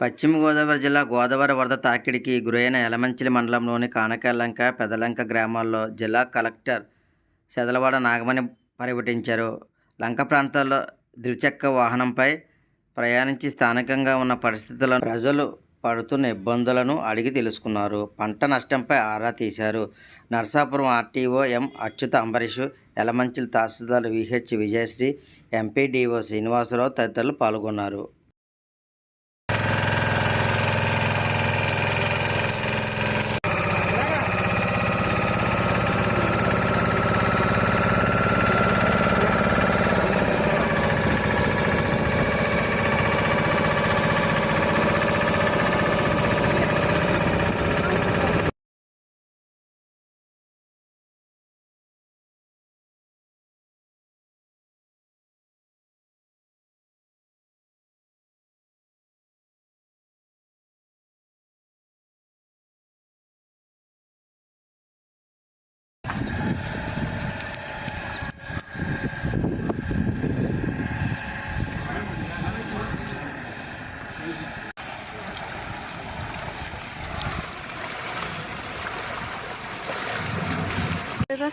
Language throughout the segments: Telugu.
పశ్చిమ గోదావరి జిల్లా గోదావరి వరద తాకిడికి గురైన యలమంచిలి మండలంలోని కానకల్లంక, పెదలంక గ్రామాల్లో జిల్లా కలెక్టర్ సెదలవాడ నాగమణి పర్యటించారు. లంక ప్రాంతాల్లో ద్విచక్ర వాహనంపై ప్రయాణించి స్థానికంగా ఉన్న పరిస్థితులను, ప్రజలు పడుతున్న ఇబ్బందులను అడిగి తెలుసుకున్నారు. పంట నష్టంపై ఆరా తీశారు. నరసాపురం ఆర్టీఓ ఎం అచ్యుత అంబరీష్, యలమంచిలి తహసీల్దార్ విహెచ్ విజయశ్రీ, ఎంపీడీఓ శ్రీనివాసరావు తదితరులు పాల్గొన్నారు.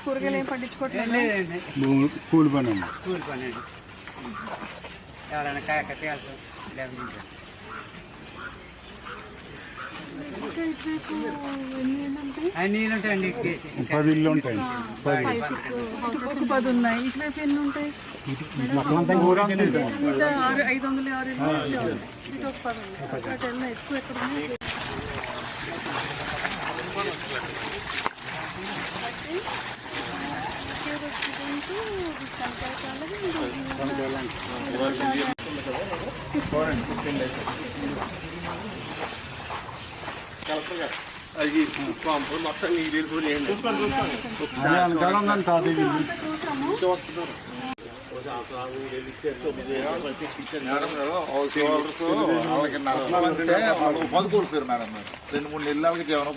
కూరగాయలు ఏం పండించుకోవట్లేదు. కూలి పని అండి. ఎవరైనా కాయ కట్టి వెళ్తాం. నీళ్ళు ఉంటాయండి. 10 ఇళ్ళు ఉంటాయి. 10 ఉన్నాయి. ఇటువైపు ఎన్ని ఉంటాయి? 500 ఇటు ఒక 10 ఉన్నాయి. అటు వెళ్ళినా ఎక్కువ ఎక్కడ ఉన్నాయి. అది పంపులు మొత్తం నీళ్ళు వెళ్ళిపోయింది. పదుకోరు మేడం 2-3 నెలలకి జీవనం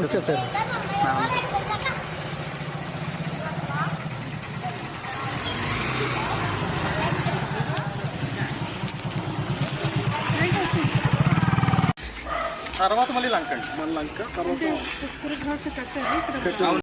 వచ్చేసారు. తర్వాత మళ్ళీ లంక అండి. మళ్ళీ లంక తర్వాత